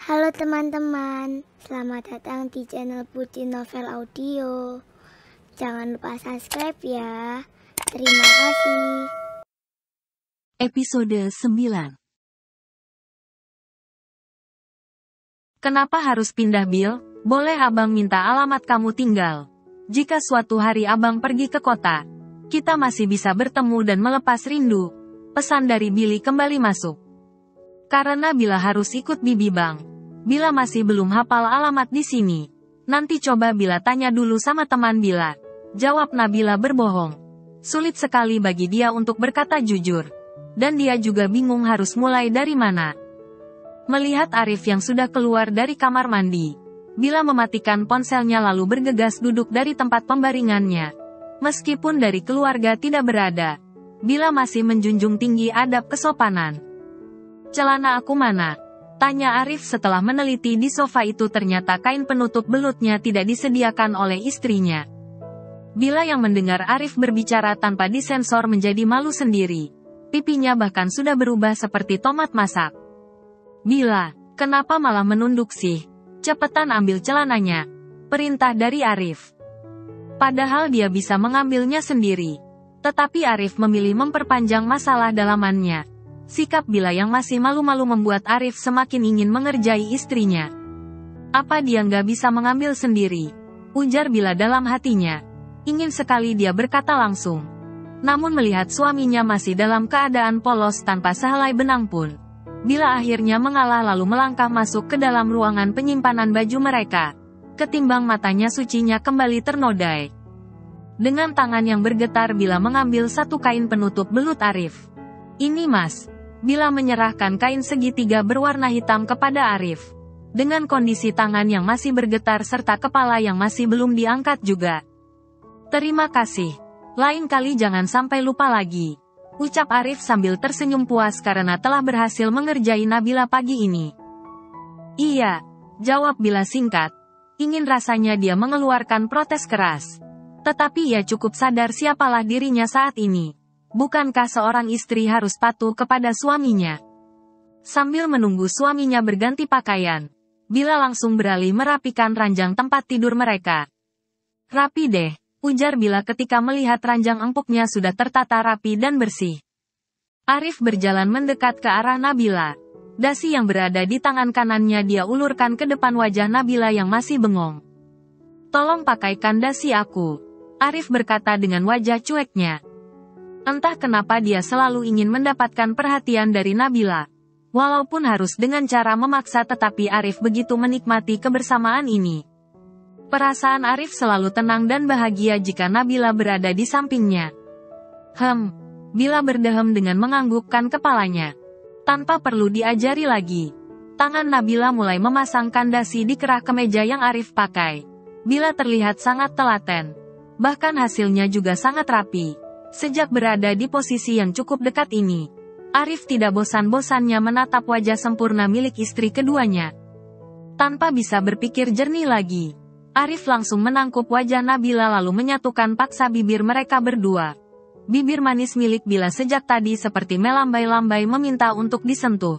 Halo teman-teman, selamat datang di channel Putri Novel Audio. Jangan lupa subscribe ya. Terima kasih. Episode 9. Kenapa harus pindah, Bill? Boleh abang minta alamat kamu tinggal? Jika suatu hari abang pergi ke kota, kita masih bisa bertemu dan melepas rindu. Pesan dari Billy kembali masuk. Karena Bila harus ikut Bibi Bang. Bila masih belum hafal alamat di sini. Nanti coba Bila tanya dulu sama teman Bila. Jawab Nabila berbohong. Sulit sekali bagi dia untuk berkata jujur. Dan dia juga bingung harus mulai dari mana. Melihat Arif yang sudah keluar dari kamar mandi, Bila mematikan ponselnya lalu bergegas duduk dari tempat pembaringannya. Meskipun dari keluarga tidak berada, Bila masih menjunjung tinggi adab kesopanan. "Celana aku mana?" tanya Arif setelah meneliti di sofa itu. Ternyata kain penutup belutnya tidak disediakan oleh istrinya. Bila yang mendengar Arif berbicara tanpa disensor menjadi malu sendiri. Pipinya bahkan sudah berubah seperti tomat masak. "Bila, kenapa malah menunduk sih? Cepetan ambil celananya," perintah dari Arif. Padahal dia bisa mengambilnya sendiri. Tetapi Arif memilih memperpanjang masalah dalamannya. Sikap Bila yang masih malu-malu membuat Arif semakin ingin mengerjai istrinya. "Apa dia nggak bisa mengambil sendiri?" ujar Bila dalam hatinya. Ingin sekali dia berkata langsung. Namun melihat suaminya masih dalam keadaan polos tanpa sehelai benang pun, Bila akhirnya mengalah lalu melangkah masuk ke dalam ruangan penyimpanan baju mereka. Ketimbang matanya sucinya kembali ternodai. Dengan tangan yang bergetar Bila mengambil satu kain penutup belut Arif. "Ini Mas." Bila menyerahkan kain segitiga berwarna hitam kepada Arif. Dengan kondisi tangan yang masih bergetar serta kepala yang masih belum diangkat juga. "Terima kasih. Lain kali jangan sampai lupa lagi," ucap Arif sambil tersenyum puas karena telah berhasil mengerjai Nabila pagi ini. "Iya," jawab Bila singkat. Ingin rasanya dia mengeluarkan protes keras. Tetapi ia cukup sadar siapalah dirinya saat ini. Bukankah seorang istri harus patuh kepada suaminya? Sambil menunggu suaminya berganti pakaian, Bila langsung beralih merapikan ranjang tempat tidur mereka. "Rapi deh," ujar Bila ketika melihat ranjang empuknya sudah tertata rapi dan bersih. Arif berjalan mendekat ke arah Nabila. Dasi yang berada di tangan kanannya dia ulurkan ke depan wajah Nabila yang masih bengong. "Tolong pakaikan dasi aku," Arif berkata dengan wajah cueknya. Entah kenapa dia selalu ingin mendapatkan perhatian dari Nabila. Walaupun harus dengan cara memaksa tetapi Arif begitu menikmati kebersamaan ini. Perasaan Arif selalu tenang dan bahagia jika Nabila berada di sampingnya. Bila berdehem dengan menganggukkan kepalanya. Tanpa perlu diajari lagi. Tangan Nabila mulai memasangkan dasi di kerah kemeja yang Arif pakai. Bila terlihat sangat telaten. Bahkan hasilnya juga sangat rapi. Sejak berada di posisi yang cukup dekat ini, Arif tidak bosan-bosannya menatap wajah sempurna milik istri keduanya. Tanpa bisa berpikir jernih lagi, Arif langsung menangkup wajah Nabila lalu menyatukan paksa bibir mereka berdua. Bibir manis milik Bila sejak tadi seperti melambai-lambai meminta untuk disentuh.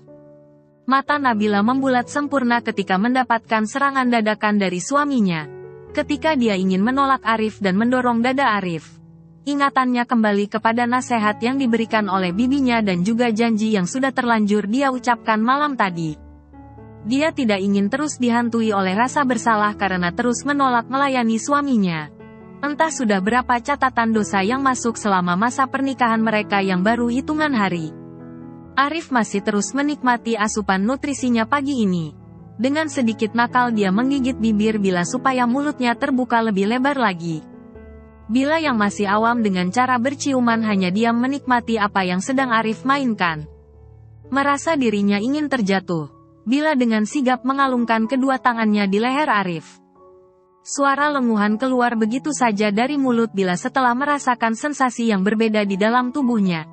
Mata Nabila membulat sempurna ketika mendapatkan serangan dadakan dari suaminya. Ketika dia ingin menolak Arif dan mendorong dada Arif. Ingatannya kembali kepada nasihat yang diberikan oleh bibinya dan juga janji yang sudah terlanjur dia ucapkan malam tadi. Dia tidak ingin terus dihantui oleh rasa bersalah karena terus menolak melayani suaminya. Entah sudah berapa catatan dosa yang masuk selama masa pernikahan mereka yang baru hitungan hari. Arif masih terus menikmati asupan nutrisinya pagi ini. Dengan sedikit nakal dia menggigit bibir Bila supaya mulutnya terbuka lebih lebar lagi. Bila yang masih awam dengan cara berciuman hanya diam menikmati apa yang sedang Arif mainkan. Merasa dirinya ingin terjatuh. Bila dengan sigap mengalungkan kedua tangannya di leher Arif. Suara lenguhan keluar begitu saja dari mulut Bila setelah merasakan sensasi yang berbeda di dalam tubuhnya.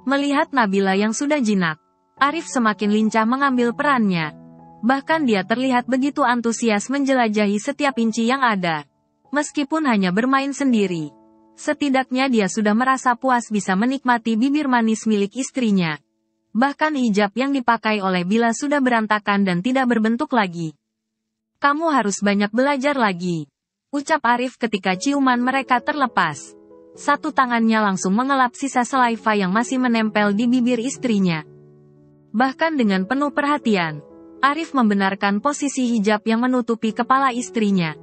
Melihat Nabila yang sudah jinak, Arif semakin lincah mengambil perannya. Bahkan dia terlihat begitu antusias menjelajahi setiap inci yang ada. Meskipun hanya bermain sendiri. Setidaknya dia sudah merasa puas bisa menikmati bibir manis milik istrinya. Bahkan hijab yang dipakai oleh Bila sudah berantakan dan tidak berbentuk lagi. Kamu harus banyak belajar lagi, ucap Arif ketika ciuman mereka terlepas. Satu tangannya langsung mengelap sisa saliva yang masih menempel di bibir istrinya. Bahkan dengan penuh perhatian, Arif membenarkan posisi hijab yang menutupi kepala istrinya.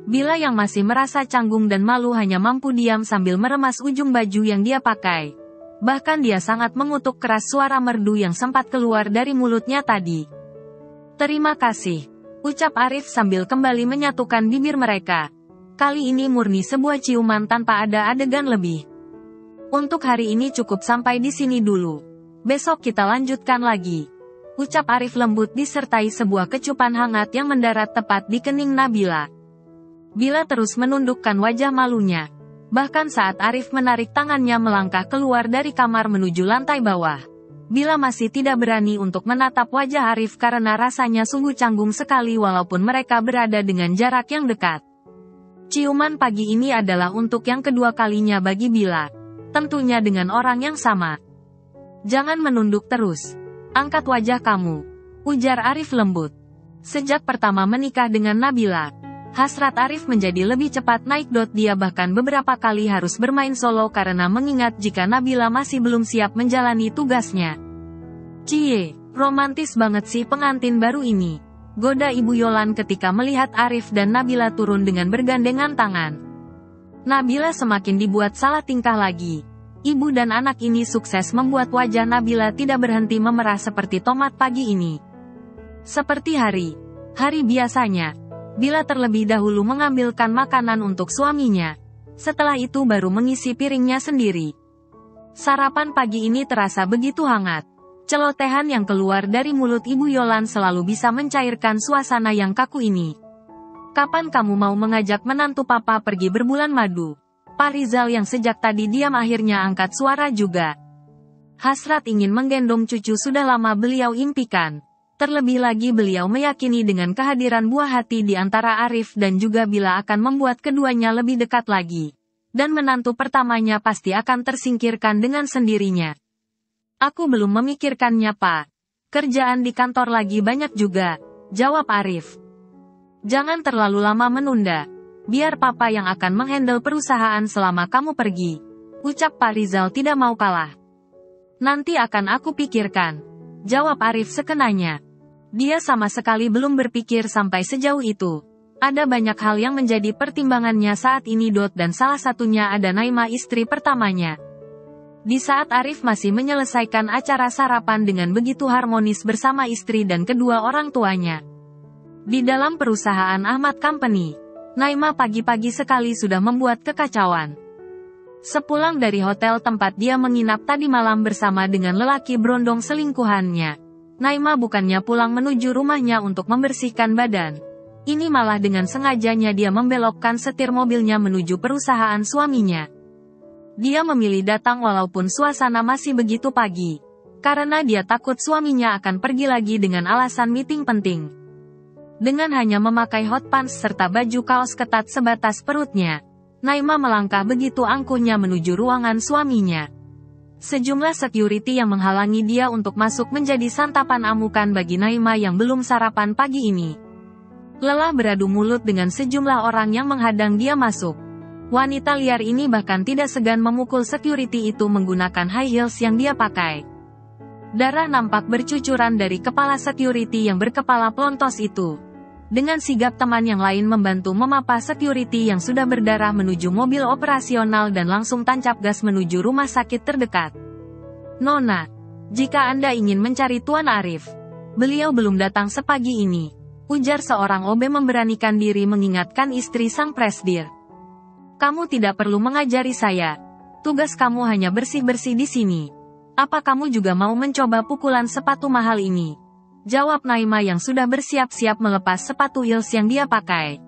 Bila yang masih merasa canggung dan malu hanya mampu diam sambil meremas ujung baju yang dia pakai. Bahkan dia sangat mengutuk keras suara merdu yang sempat keluar dari mulutnya tadi. Terima kasih, ucap Arif sambil kembali menyatukan bibir mereka. Kali ini murni sebuah ciuman tanpa ada adegan lebih. Untuk hari ini cukup sampai di sini dulu. Besok kita lanjutkan lagi, ucap Arif lembut disertai sebuah kecupan hangat yang mendarat tepat di kening Nabila. Bila terus menundukkan wajah malunya. Bahkan saat Arif menarik tangannya melangkah keluar dari kamar menuju lantai bawah. Bila masih tidak berani untuk menatap wajah Arif karena rasanya sungguh canggung sekali walaupun mereka berada dengan jarak yang dekat. Ciuman pagi ini adalah untuk yang kedua kalinya bagi Bila. Tentunya dengan orang yang sama. Jangan menunduk terus. Angkat wajah kamu, ujar Arif lembut. Sejak pertama menikah dengan Nabila, hasrat Arif menjadi lebih cepat naik. Dia bahkan beberapa kali harus bermain solo karena mengingat jika Nabila masih belum siap menjalani tugasnya. Cie, romantis banget sih pengantin baru ini, goda Ibu Yolan ketika melihat Arif dan Nabila turun dengan bergandengan tangan. Nabila semakin dibuat salah tingkah lagi. Ibu dan anak ini sukses membuat wajah Nabila tidak berhenti memerah seperti tomat pagi ini. Seperti hari biasanya, Bila terlebih dahulu mengambilkan makanan untuk suaminya. Setelah itu baru mengisi piringnya sendiri. Sarapan pagi ini terasa begitu hangat. Celotehan yang keluar dari mulut Ibu Yolan selalu bisa mencairkan suasana yang kaku ini. Kapan kamu mau mengajak menantu papa pergi berbulan madu? Pak Rizal yang sejak tadi diam akhirnya angkat suara juga. Hasrat ingin menggendong cucu sudah lama beliau impikan. Terlebih lagi beliau meyakini dengan kehadiran buah hati di antara Arif dan juga Bila akan membuat keduanya lebih dekat lagi. Dan menantu pertamanya pasti akan tersingkirkan dengan sendirinya. Aku belum memikirkannya, Pak. Kerjaan di kantor lagi banyak juga, jawab Arif. Jangan terlalu lama menunda. Biar papa yang akan menghandle perusahaan selama kamu pergi, ucap Pak Rizal tidak mau kalah. Nanti akan aku pikirkan, jawab Arif sekenanya. Dia sama sekali belum berpikir sampai sejauh itu. Ada banyak hal yang menjadi pertimbangannya saat ini. Dan salah satunya ada Naima, istri pertamanya. Di saat Arif masih menyelesaikan acara sarapan dengan begitu harmonis bersama istri dan kedua orang tuanya. Di dalam perusahaan Ahmad Company, Naima pagi-pagi sekali sudah membuat kekacauan. Sepulang dari hotel tempat dia menginap tadi malam bersama dengan lelaki berondong selingkuhannya, Naima bukannya pulang menuju rumahnya untuk membersihkan badan. Ini malah dengan sengajanya dia membelokkan setir mobilnya menuju perusahaan suaminya. Dia memilih datang walaupun suasana masih begitu pagi, karena dia takut suaminya akan pergi lagi dengan alasan meeting penting. Dengan hanya memakai hot pants serta baju kaos ketat sebatas perutnya, Naima melangkah begitu angkuhnya menuju ruangan suaminya. Sejumlah security yang menghalangi dia untuk masuk menjadi santapan amukan bagi Naima yang belum sarapan pagi ini. Lelah beradu mulut dengan sejumlah orang yang menghadang dia masuk. Wanita liar ini bahkan tidak segan memukul security itu menggunakan high heels yang dia pakai. Darah nampak bercucuran dari kepala security yang berkepala pelontos itu. Dengan sigap teman yang lain membantu memapa security yang sudah berdarah menuju mobil operasional dan langsung tancap gas menuju rumah sakit terdekat. Nona, jika Anda ingin mencari Tuan Arif, beliau belum datang sepagi ini, ujar seorang OB memberanikan diri mengingatkan istri sang presdir. Kamu tidak perlu mengajari saya. Tugas kamu hanya bersih-bersih di sini. Apa kamu juga mau mencoba pukulan sepatu mahal ini? Jawab Naima yang sudah bersiap-siap melepas sepatu heels yang dia pakai.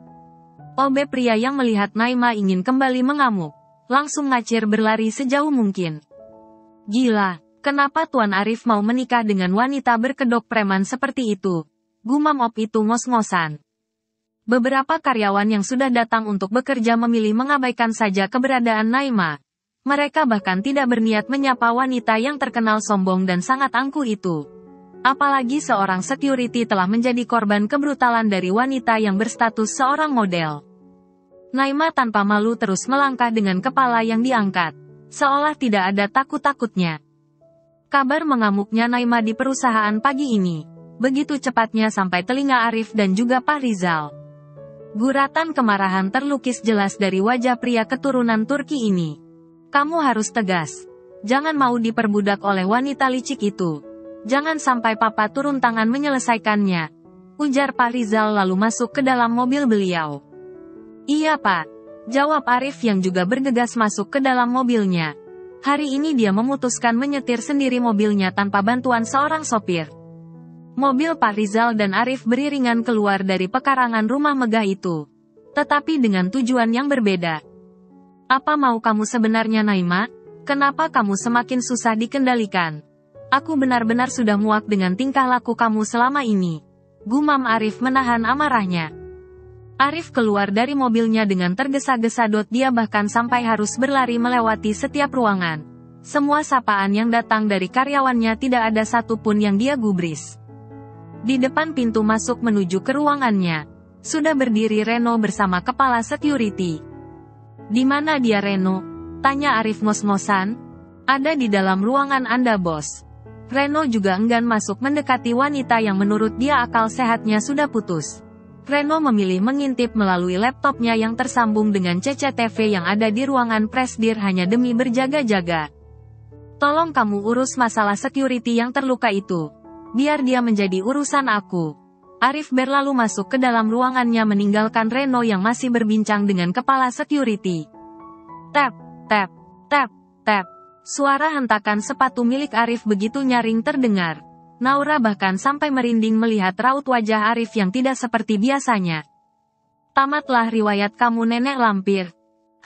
OB pria yang melihat Naima ingin kembali mengamuk, langsung ngacir berlari sejauh mungkin. Gila, kenapa Tuan Arif mau menikah dengan wanita berkedok preman seperti itu? Gumam OB itu ngos-ngosan. Beberapa karyawan yang sudah datang untuk bekerja memilih mengabaikan saja keberadaan Naima. Mereka bahkan tidak berniat menyapa wanita yang terkenal sombong dan sangat angkuh itu. Apalagi seorang security telah menjadi korban kebrutalan dari wanita yang berstatus seorang model. Naima tanpa malu terus melangkah dengan kepala yang diangkat, seolah tidak ada takut-takutnya. Kabar mengamuknya Naima di perusahaan pagi ini begitu cepatnya sampai telinga Arif dan juga Pak Rizal. Guratan kemarahan terlukis jelas dari wajah pria keturunan Turki ini. Kamu harus tegas. Jangan mau diperbudak oleh wanita licik itu. Jangan sampai papa turun tangan menyelesaikannya, ujar Pak Rizal lalu masuk ke dalam mobil beliau. Iya Pak, jawab Arif yang juga bergegas masuk ke dalam mobilnya. Hari ini dia memutuskan menyetir sendiri mobilnya tanpa bantuan seorang sopir. Mobil Pak Rizal dan Arif beriringan keluar dari pekarangan rumah megah itu. Tetapi dengan tujuan yang berbeda. Apa mau kamu sebenarnya Naima? Kenapa kamu semakin susah dikendalikan? Aku benar-benar sudah muak dengan tingkah laku kamu selama ini. Gumam Arif menahan amarahnya. Arif keluar dari mobilnya dengan tergesa-gesa. Dia bahkan sampai harus berlari melewati setiap ruangan. Semua sapaan yang datang dari karyawannya tidak ada satupun yang dia gubris. Di depan pintu masuk menuju ke ruangannya, sudah berdiri Reno bersama kepala security. Di mana dia Reno? Tanya Arif ngos-ngosan. Ada di dalam ruangan Anda bos. Reno juga enggan masuk mendekati wanita yang menurut dia akal sehatnya sudah putus. Reno memilih mengintip melalui laptopnya yang tersambung dengan CCTV yang ada di ruangan presdir hanya demi berjaga-jaga. Tolong kamu urus masalah security yang terluka itu. Biar dia menjadi urusan aku. Arif berlalu masuk ke dalam ruangannya meninggalkan Reno yang masih berbincang dengan kepala security. Tap, tap, tap, tap. Suara hentakan sepatu milik Arif begitu nyaring terdengar. Naura bahkan sampai merinding melihat raut wajah Arif yang tidak seperti biasanya. Tamatlah riwayat kamu nenek lampir.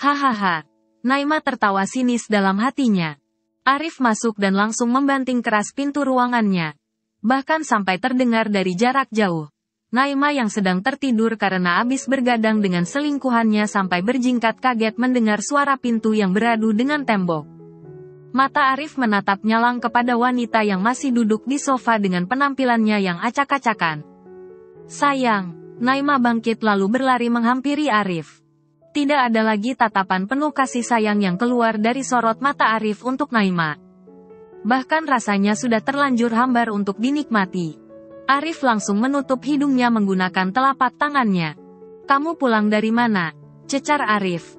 Hahaha. Naima tertawa sinis dalam hatinya. Arif masuk dan langsung membanting keras pintu ruangannya. Bahkan sampai terdengar dari jarak jauh. Naima yang sedang tertidur karena habis bergadang dengan selingkuhannya sampai berjingkat kaget mendengar suara pintu yang beradu dengan tembok. Mata Arif menatap nyalang kepada wanita yang masih duduk di sofa dengan penampilannya yang acak-acakan. Sayang, Naima bangkit lalu berlari menghampiri Arif. Tidak ada lagi tatapan penuh kasih sayang yang keluar dari sorot mata Arif untuk Naima. Bahkan rasanya sudah terlanjur hambar untuk dinikmati. Arif langsung menutup hidungnya menggunakan telapak tangannya. Kamu pulang dari mana? Cecar Arif.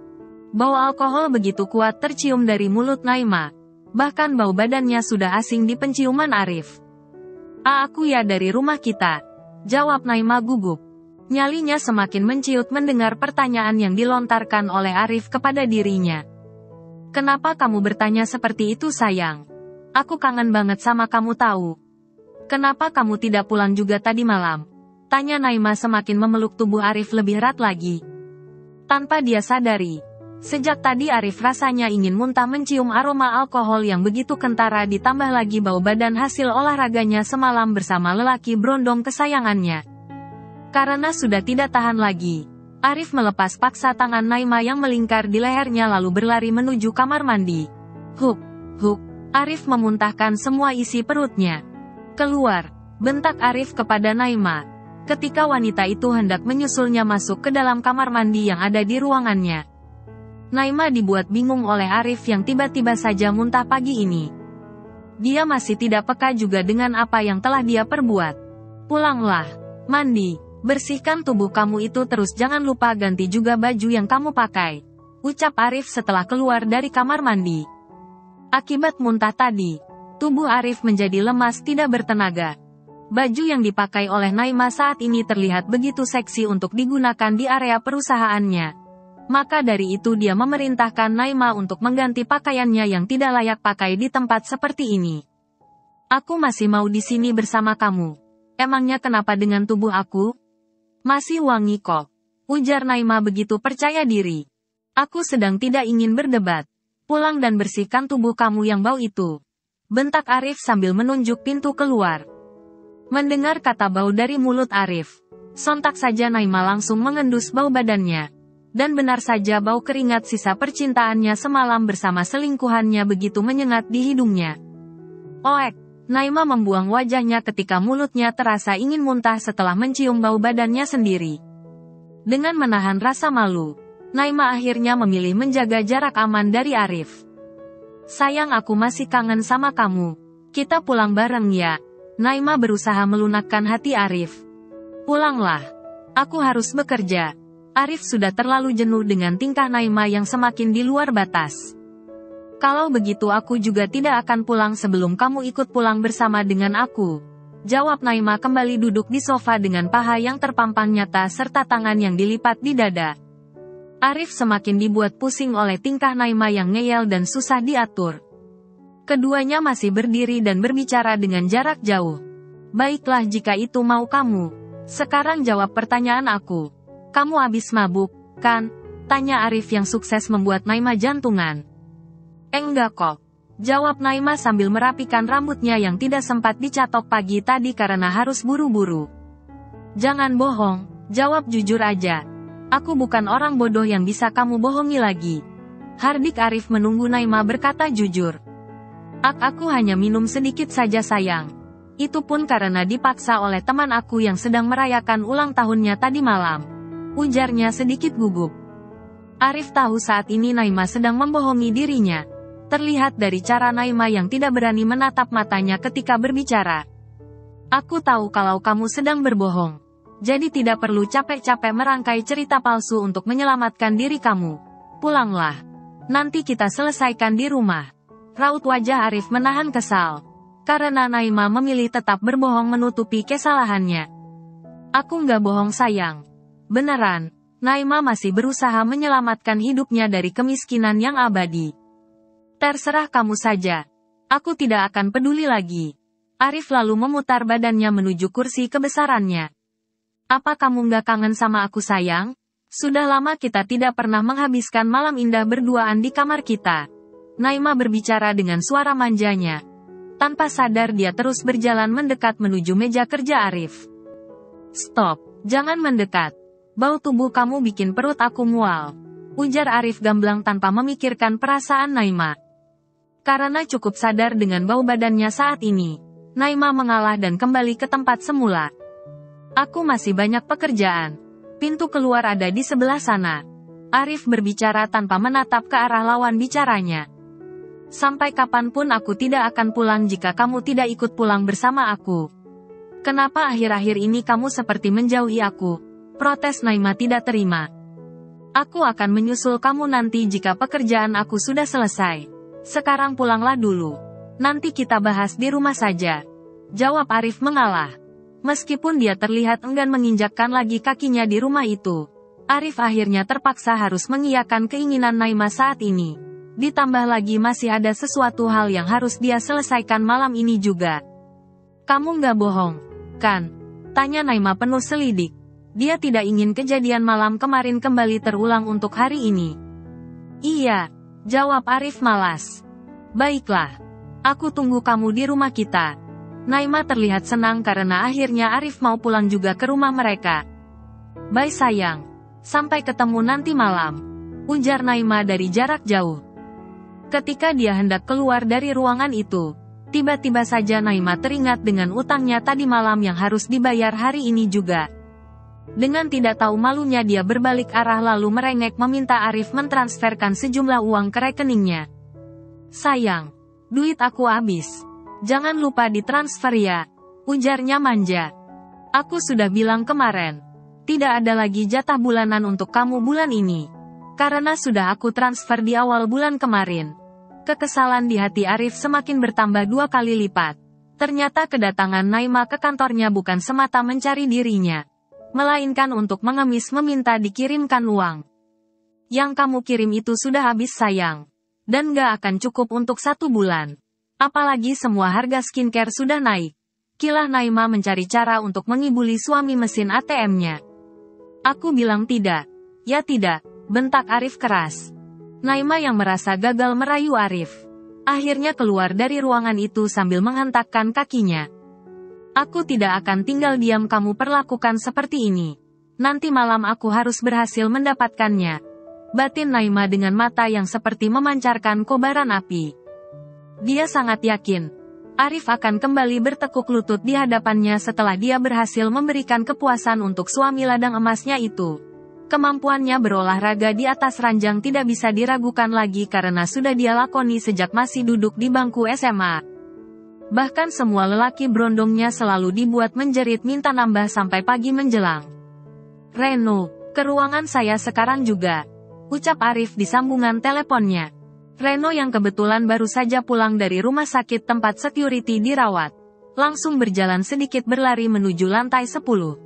Bau alkohol begitu kuat tercium dari mulut Naima. Bahkan bau badannya sudah asing di penciuman Arif. Aku ya dari rumah kita. Jawab Naima gugup. Nyalinya semakin menciut mendengar pertanyaan yang dilontarkan oleh Arif kepada dirinya. Kenapa kamu bertanya seperti itu sayang? Aku kangen banget sama kamu tahu. Kenapa kamu tidak pulang juga tadi malam? Tanya Naima semakin memeluk tubuh Arif lebih erat lagi. Tanpa dia sadari, sejak tadi Arif rasanya ingin muntah mencium aroma alkohol yang begitu kentara ditambah lagi bau badan hasil olahraganya semalam bersama lelaki brondong kesayangannya. Karena sudah tidak tahan lagi, Arif melepas paksa tangan Naima yang melingkar di lehernya lalu berlari menuju kamar mandi. Huk, huk. Arif memuntahkan semua isi perutnya. Keluar, bentak Arif kepada Naima. Ketika wanita itu hendak menyusulnya masuk ke dalam kamar mandi yang ada di ruangannya. Naima dibuat bingung oleh Arif yang tiba-tiba saja muntah pagi ini. Dia masih tidak peka juga dengan apa yang telah dia perbuat. Pulanglah, mandi, bersihkan tubuh kamu itu terus jangan lupa ganti juga baju yang kamu pakai. Ucap Arif setelah keluar dari kamar mandi. Akibat muntah tadi, tubuh Arif menjadi lemas tidak bertenaga. Baju yang dipakai oleh Naima saat ini terlihat begitu seksi untuk digunakan di area perusahaannya. Maka dari itu dia memerintahkan Naima untuk mengganti pakaiannya yang tidak layak pakai di tempat seperti ini. Aku masih mau di sini bersama kamu. Emangnya kenapa dengan tubuh aku? Masih wangi kok. Ujar Naima begitu percaya diri. Aku sedang tidak ingin berdebat. Pulang dan bersihkan tubuh kamu yang bau itu. Bentak Arif sambil menunjuk pintu keluar. Mendengar kata bau dari mulut Arif, sontak saja Naima langsung mengendus bau badannya. Dan benar saja bau keringat sisa percintaannya semalam bersama selingkuhannya begitu menyengat di hidungnya. Oek, Naima membuang wajahnya ketika mulutnya terasa ingin muntah setelah mencium bau badannya sendiri. Dengan menahan rasa malu, Naima akhirnya memilih menjaga jarak aman dari Arif. Sayang, aku masih kangen sama kamu. Kita pulang bareng ya. Naima berusaha melunakkan hati Arif. Pulanglah. Aku harus bekerja. Arif sudah terlalu jenuh dengan tingkah Naima yang semakin di luar batas. Kalau begitu aku juga tidak akan pulang sebelum kamu ikut pulang bersama dengan aku. Jawab Naima kembali duduk di sofa dengan paha yang terpampang nyata serta tangan yang dilipat di dada. Arif semakin dibuat pusing oleh tingkah Naima yang ngeyel dan susah diatur. Keduanya masih berdiri dan berbicara dengan jarak jauh. Baiklah jika itu mau kamu. Sekarang jawab pertanyaan aku. Kamu habis mabuk, kan? Tanya Arif yang sukses membuat Naima jantungan. Enggak kok. Jawab Naima sambil merapikan rambutnya yang tidak sempat dicatok pagi tadi karena harus buru-buru. Jangan bohong, jawab jujur aja. Aku bukan orang bodoh yang bisa kamu bohongi lagi. Hardik Arif menunggu Naima berkata jujur. Aku hanya minum sedikit saja sayang. Itu pun karena dipaksa oleh teman aku yang sedang merayakan ulang tahunnya tadi malam. Ujarnya sedikit gugup. Arif tahu saat ini Naima sedang membohongi dirinya. Terlihat dari cara Naima yang tidak berani menatap matanya ketika berbicara. Aku tahu kalau kamu sedang berbohong. Jadi tidak perlu capek-capek merangkai cerita palsu untuk menyelamatkan diri kamu. Pulanglah. Nanti kita selesaikan di rumah. Raut wajah Arif menahan kesal. Karena Naima memilih tetap berbohong menutupi kesalahannya. Aku nggak bohong sayang. Beneran, Naima masih berusaha menyelamatkan hidupnya dari kemiskinan yang abadi. Terserah kamu saja. Aku tidak akan peduli lagi. Arif lalu memutar badannya menuju kursi kebesarannya. Apa kamu nggak kangen sama aku sayang? Sudah lama kita tidak pernah menghabiskan malam indah berduaan di kamar kita. Naima berbicara dengan suara manjanya. Tanpa sadar dia terus berjalan mendekat menuju meja kerja Arif. Stop, jangan mendekat. Bau tubuh kamu bikin perut aku mual. Ujar Arif gamblang tanpa memikirkan perasaan Naima. Karena cukup sadar dengan bau badannya saat ini, Naima mengalah dan kembali ke tempat semula. Aku masih banyak pekerjaan. Pintu keluar ada di sebelah sana. Arif berbicara tanpa menatap ke arah lawan bicaranya. Sampai kapanpun aku tidak akan pulang jika kamu tidak ikut pulang bersama aku. Kenapa akhir-akhir ini kamu seperti menjauhi aku? Protes Naima tidak terima. Aku akan menyusul kamu nanti jika pekerjaan aku sudah selesai. Sekarang pulanglah dulu. Nanti kita bahas di rumah saja. Jawab Arif mengalah. Meskipun dia terlihat enggan menginjakkan lagi kakinya di rumah itu, Arif akhirnya terpaksa harus mengiyakan keinginan Naima saat ini. Ditambah lagi masih ada sesuatu hal yang harus dia selesaikan malam ini juga. Kamu nggak bohong, kan? Tanya Naima penuh selidik. Dia tidak ingin kejadian malam kemarin kembali terulang untuk hari ini. Iya, jawab Arif malas. Baiklah, aku tunggu kamu di rumah kita. Naima terlihat senang karena akhirnya Arif mau pulang juga ke rumah mereka. Bye sayang, sampai ketemu nanti malam, ujar Naima dari jarak jauh. Ketika dia hendak keluar dari ruangan itu, tiba-tiba saja Naima teringat dengan utangnya tadi malam yang harus dibayar hari ini juga. Dengan tidak tahu malunya dia berbalik arah lalu merengek meminta Arif mentransferkan sejumlah uang ke rekeningnya. Sayang, duit aku habis. Jangan lupa ditransfer ya, ujarnya manja. Aku sudah bilang kemarin, tidak ada lagi jatah bulanan untuk kamu bulan ini. Karena sudah aku transfer di awal bulan kemarin. Kekesalan di hati Arif semakin bertambah 2 kali lipat. Ternyata kedatangan Naima ke kantornya bukan semata mencari dirinya, melainkan untuk mengemis meminta dikirimkan uang. Yang kamu kirim itu sudah habis sayang. Dan gak akan cukup untuk 1 bulan. Apalagi semua harga skincare sudah naik. Kilah Naima mencari cara untuk mengibuli suami mesin ATM-nya. Aku bilang tidak. Ya tidak, bentak Arif keras. Naima yang merasa gagal merayu Arif, akhirnya keluar dari ruangan itu sambil menghentakkan kakinya. Aku tidak akan tinggal diam kamu perlakukan seperti ini. Nanti malam aku harus berhasil mendapatkannya. Batin Naima dengan mata yang seperti memancarkan kobaran api. Dia sangat yakin Arif akan kembali bertekuk lutut di hadapannya setelah dia berhasil memberikan kepuasan untuk suami ladang emasnya itu. Kemampuannya berolahraga di atas ranjang tidak bisa diragukan lagi karena sudah dia lakoni sejak masih duduk di bangku SMA. Bahkan semua lelaki berondongnya selalu dibuat menjerit minta nambah sampai pagi menjelang. "Reno, ke ruangan saya sekarang juga," ucap Arif di sambungan teleponnya. Reno yang kebetulan baru saja pulang dari rumah sakit tempat security dirawat, langsung berjalan sedikit berlari menuju lantai 10.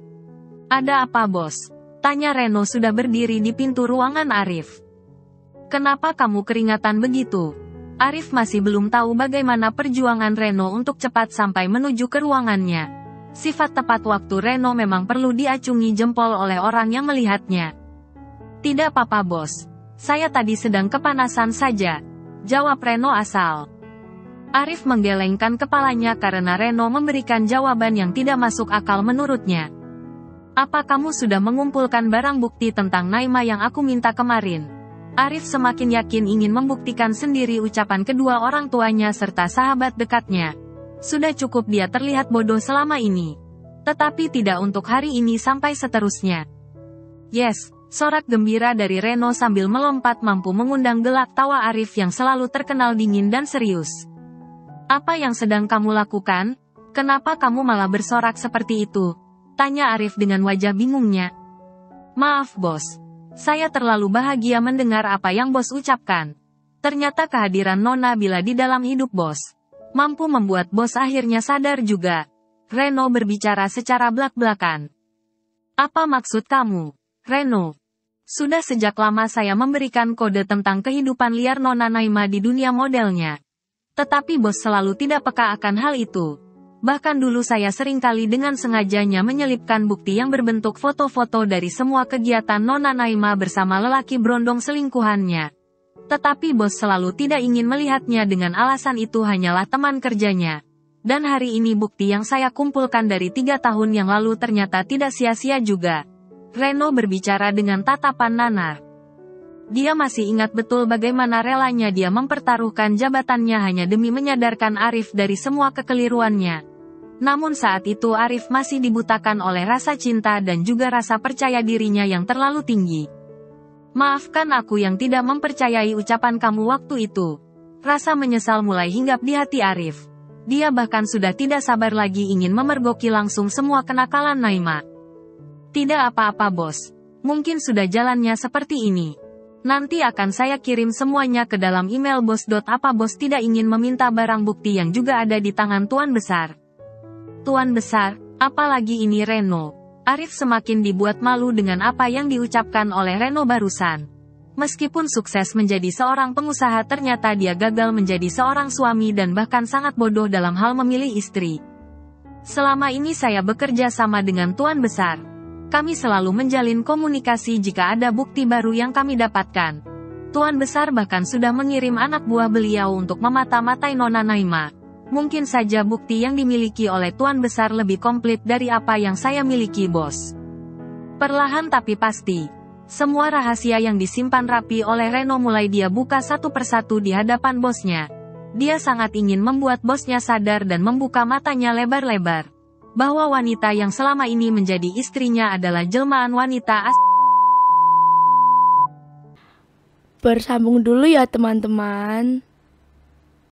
"Ada apa, bos?" tanya Reno sudah berdiri di pintu ruangan Arif. "Kenapa kamu keringatan begitu?" Arif masih belum tahu bagaimana perjuangan Reno untuk cepat sampai menuju ke ruangannya. Sifat tepat waktu Reno memang perlu diacungi jempol oleh orang yang melihatnya. "Tidak apa-apa, bos. Saya tadi sedang kepanasan saja," jawab Reno asal. Arif menggelengkan kepalanya karena Reno memberikan jawaban yang tidak masuk akal menurutnya. "Apa kamu sudah mengumpulkan barang bukti tentang Naima yang aku minta kemarin?" Arif semakin yakin ingin membuktikan sendiri ucapan kedua orang tuanya serta sahabat dekatnya. Sudah cukup dia terlihat bodoh selama ini. Tetapi tidak untuk hari ini sampai seterusnya. "Yes," sorak gembira dari Reno sambil melompat mampu mengundang gelak tawa Arif yang selalu terkenal dingin dan serius. "Apa yang sedang kamu lakukan? Kenapa kamu malah bersorak seperti itu?" tanya Arif dengan wajah bingungnya. "Maaf, bos. Saya terlalu bahagia mendengar apa yang bos ucapkan. Ternyata kehadiran Nona Bila di dalam hidup bos mampu membuat bos akhirnya sadar juga." Reno berbicara secara belak-belakan. "Apa maksud kamu, Reno? Sudah sejak lama saya memberikan kode tentang kehidupan liar Nona Naima di dunia modelnya. Tetapi bos selalu tidak peka akan hal itu. Bahkan dulu saya seringkali dengan sengajanya menyelipkan bukti yang berbentuk foto-foto dari semua kegiatan Nona Naima bersama lelaki berondong selingkuhannya. Tetapi bos selalu tidak ingin melihatnya dengan alasan itu hanyalah teman kerjanya. Dan hari ini bukti yang saya kumpulkan dari 3 tahun yang lalu ternyata tidak sia-sia juga." Reno berbicara dengan tatapan nanar. Dia masih ingat betul bagaimana relanya dia mempertaruhkan jabatannya hanya demi menyadarkan Arif dari semua kekeliruannya. Namun saat itu Arif masih dibutakan oleh rasa cinta dan juga rasa percaya dirinya yang terlalu tinggi. "Maafkan aku yang tidak mempercayai ucapan kamu waktu itu." Rasa menyesal mulai hinggap di hati Arif. Dia bahkan sudah tidak sabar lagi ingin memergoki langsung semua kenakalan Naima. "Tidak apa-apa, bos. Mungkin sudah jalannya seperti ini. Nanti akan saya kirim semuanya ke dalam email bos. Apa bos tidak ingin meminta barang bukti yang juga ada di tangan Tuan Besar?" "Tuan Besar, apalagi ini Reno?" Arif semakin dibuat malu dengan apa yang diucapkan oleh Reno barusan. Meskipun sukses menjadi seorang pengusaha ternyata dia gagal menjadi seorang suami dan bahkan sangat bodoh dalam hal memilih istri. "Selama ini saya bekerja sama dengan Tuan Besar. Kami selalu menjalin komunikasi jika ada bukti baru yang kami dapatkan. Tuan Besar bahkan sudah mengirim anak buah beliau untuk memata-matai Nona Naima. Mungkin saja bukti yang dimiliki oleh Tuan Besar lebih komplit dari apa yang saya miliki, bos." Perlahan tapi pasti, semua rahasia yang disimpan rapi oleh Reno mulai dia buka satu persatu di hadapan bosnya. Dia sangat ingin membuat bosnya sadar dan membuka matanya lebar-lebar bahwa wanita yang selama ini menjadi istrinya adalah jelmaan wanita Bersambung dulu ya teman-teman.